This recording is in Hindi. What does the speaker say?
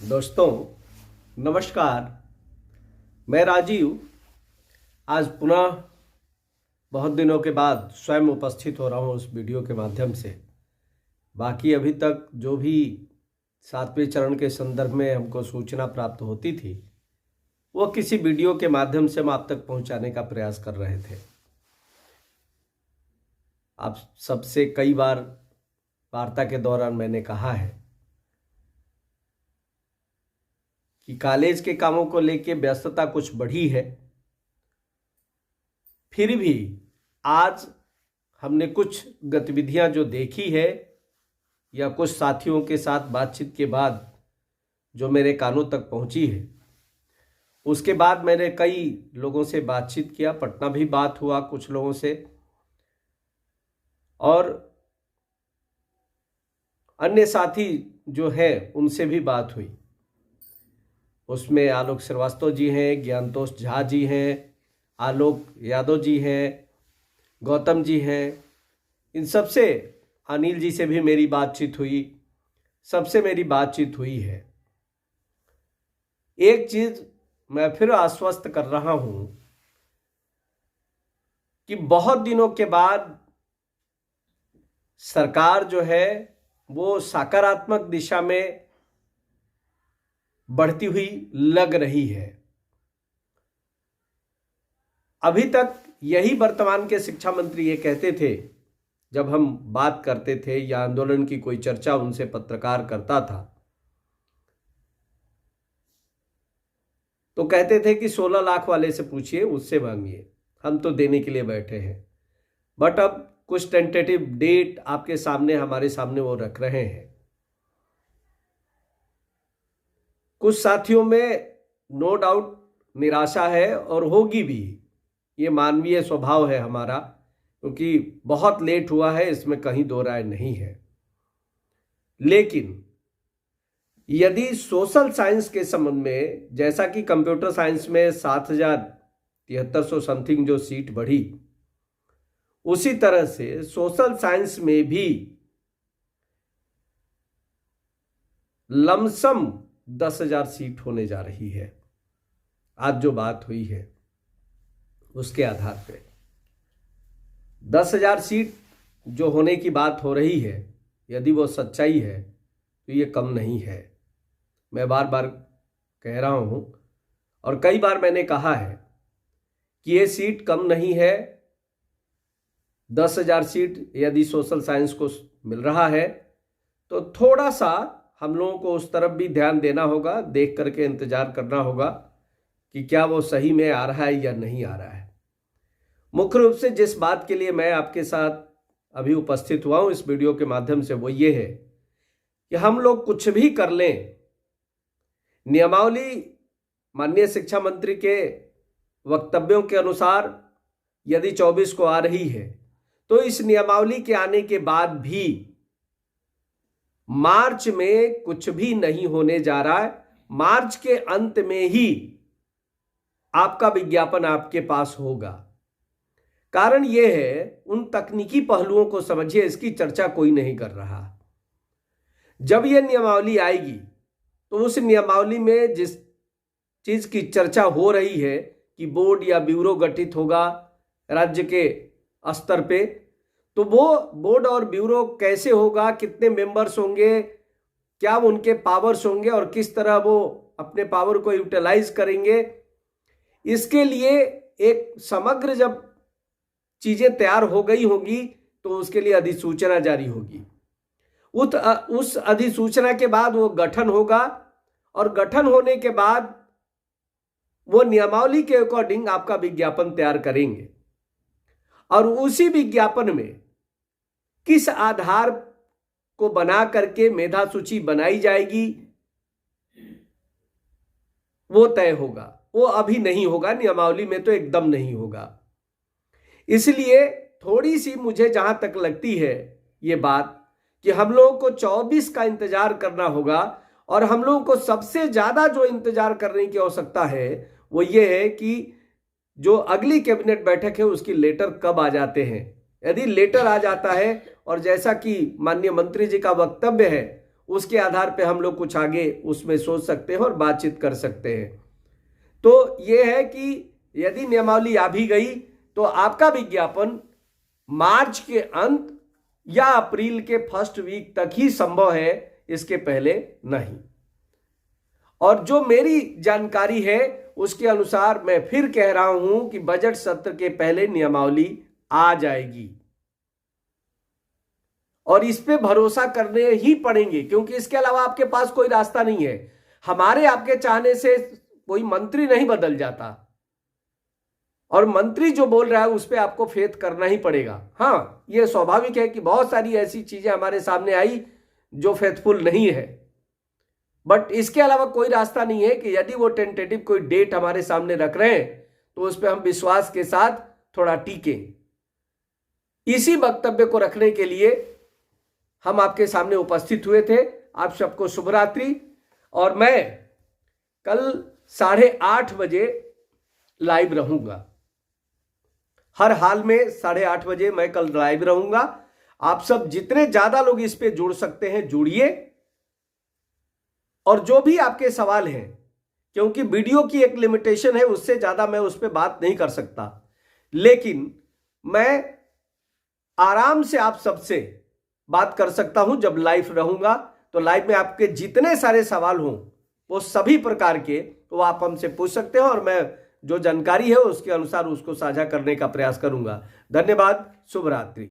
दोस्तों नमस्कार। मैं राजीव आज पुनः बहुत दिनों के बाद स्वयं उपस्थित हो रहा हूं उस वीडियो के माध्यम से। बाकी अभी तक जो भी 7वें चरण के संदर्भ में हमको सूचना प्राप्त होती थी वो किसी वीडियो के माध्यम से हम आप तक पहुंचाने का प्रयास कर रहे थे। आप सबसे कई बार वार्ता के दौरान मैंने कहा है कि कॉलेज के कामों को लेकर व्यस्तता कुछ बढ़ी है, फिर भी आज हमने कुछ गतिविधियां जो देखी है या कुछ साथियों के साथ बातचीत के बाद जो मेरे कानों तक पहुंची है, उसके बाद मैंने कई लोगों से बातचीत किया। पटना भी बात हुआ कुछ लोगों से और अन्य साथी जो हैं उनसे भी बात हुई। उसमें आलोक श्रीवास्तव जी हैं, ज्ञानतोष झा जी हैं, आलोक यादव जी हैं, गौतम जी हैं। इन सबसे, अनिल जी से भी मेरी बातचीत हुई, सबसे मेरी बातचीत हुई है। एक चीज मैं फिर आश्वस्त कर रहा हूं कि बहुत दिनों के बाद सरकार जो है वो सकारात्मक दिशा में बढ़ती हुई लग रही है। अभी तक यही वर्तमान के शिक्षा मंत्री ये कहते थे, जब हम बात करते थे या आंदोलन की कोई चर्चा उनसे पत्रकार करता था तो कहते थे कि 16 लाख वाले से पूछिए, उससे मांगिए, हम तो देने के लिए बैठे हैं। बट अब कुछ टेंटेटिव डेट आपके सामने, हमारे सामने वो रख रहे हैं। कुछ साथियों में नो डाउट निराशा है और होगी भी, ये मानवीय स्वभाव है हमारा, क्योंकि बहुत लेट हुआ है, इसमें कहीं दो राय नहीं है। लेकिन यदि सोशल साइंस के संबंध में, जैसा कि कंप्यूटर साइंस में 7,7300 समथिंग जो सीट बढ़ी, उसी तरह से सोशल साइंस में भी लमसम 10,000 सीट होने जा रही है। आज जो बात हुई है उसके आधार पे 10,000 सीट जो होने की बात हो रही है, यदि वो सच्चाई है तो ये कम नहीं है। मैं बार बार कह रहा हूं और कई बार मैंने कहा है कि ये सीट कम नहीं है। 10,000 सीट यदि सोशल साइंस को मिल रहा है तो थोड़ा सा हम लोगों को उस तरफ भी ध्यान देना होगा, देख करके इंतजार करना होगा कि क्या वो सही में आ रहा है या नहीं आ रहा है। मुख्य रूप से जिस बात के लिए मैं आपके साथ अभी उपस्थित हुआ हूं इस वीडियो के माध्यम से, वो ये है कि हम लोग कुछ भी कर लें, नियमावली माननीय शिक्षा मंत्री के वक्तव्यों के अनुसार यदि 24 को आ रही है तो इस नियमावली के आने के बाद भी मार्च में कुछ भी नहीं होने जा रहा है। मार्च के अंत में ही आपका विज्ञापन आपके पास होगा। कारण यह है, उन तकनीकी पहलुओं को समझिए, इसकी चर्चा कोई नहीं कर रहा। जब यह नियमावली आएगी तो उस नियमावली में जिस चीज की चर्चा हो रही है कि बोर्ड या ब्यूरो गठित होगा राज्य के स्तर पे, तो वो बोर्ड और ब्यूरो कैसे होगा, कितने मेंबर्स होंगे, क्या उनके पावर्स होंगे और किस तरह वो अपने पावर को यूटिलाइज करेंगे, इसके लिए एक समग्र जब चीजें तैयार हो गई होगी तो उसके लिए अधिसूचना जारी होगी। उस अधिसूचना के बाद वो गठन होगा और गठन होने के बाद वो नियमावली के अकॉर्डिंग आपका विज्ञापन तैयार करेंगे और उसी विज्ञापन में किस आधार को बना करके मेधा सूची बनाई जाएगी वो तय होगा। वो अभी नहीं होगा, नियमावली में तो एकदम नहीं होगा। इसलिए थोड़ी सी मुझे जहां तक लगती है ये बात कि हम लोगों को 24 का इंतजार करना होगा। और हम लोगों को सबसे ज्यादा जो इंतजार करने की आवश्यकता है वो ये है कि जो अगली कैबिनेट बैठक है उसकी लेटर कब आ जाते हैं। यदि लेटर आ जाता है और जैसा कि माननीय मंत्री जी का वक्तव्य है उसके आधार पे हम लोग कुछ आगे उसमें सोच सकते हैं और बातचीत कर सकते हैं। तो यह है कि यदि नियमावली आ भी गई तो आपका विज्ञापन मार्च के अंत या अप्रैल के फर्स्ट वीक तक ही संभव है, इसके पहले नहीं। और जो मेरी जानकारी है उसके अनुसार मैं फिर कह रहा हूं कि बजट सत्र के पहले नियमावली आ जाएगी और इस पे भरोसा करने ही पड़ेंगे, क्योंकि इसके अलावा आपके पास कोई रास्ता नहीं है। हमारे आपके चाहने से कोई मंत्री नहीं बदल जाता, और मंत्री जो बोल रहा है उस पर आपको फेथ करना ही पड़ेगा। हाँ, यह स्वाभाविक है कि बहुत सारी ऐसी चीजें हमारे सामने आई जो फेथफुल नहीं है, बट इसके अलावा कोई रास्ता नहीं है कि यदि वो टेंटेटिव कोई डेट हमारे सामने रख रहे हैं तो उस पर हम विश्वास के साथ थोड़ा टीके। इसी वक्तव्य को रखने के लिए हम आपके सामने उपस्थित हुए थे। आप सबको शुभ रात्रि। और मैं कल 8:30 बजे लाइव रहूंगा। हर हाल में 8:30 बजे मैं कल लाइव रहूंगा। आप सब जितने ज्यादा लोग इस पे जुड़ सकते हैं जुड़िए, और जो भी आपके सवाल हैं, क्योंकि वीडियो की एक लिमिटेशन है, उससे ज्यादा मैं उस पर बात नहीं कर सकता, लेकिन मैं आराम से आप सबसे बात कर सकता हूं जब लाइव रहूंगा। तो लाइव में आपके जितने सारे सवाल हों वो सभी प्रकार के तो आप हमसे पूछ सकते हैं, और मैं जो जानकारी है उसके अनुसार उसको साझा करने का प्रयास करूंगा। धन्यवाद। शुभ रात्रि।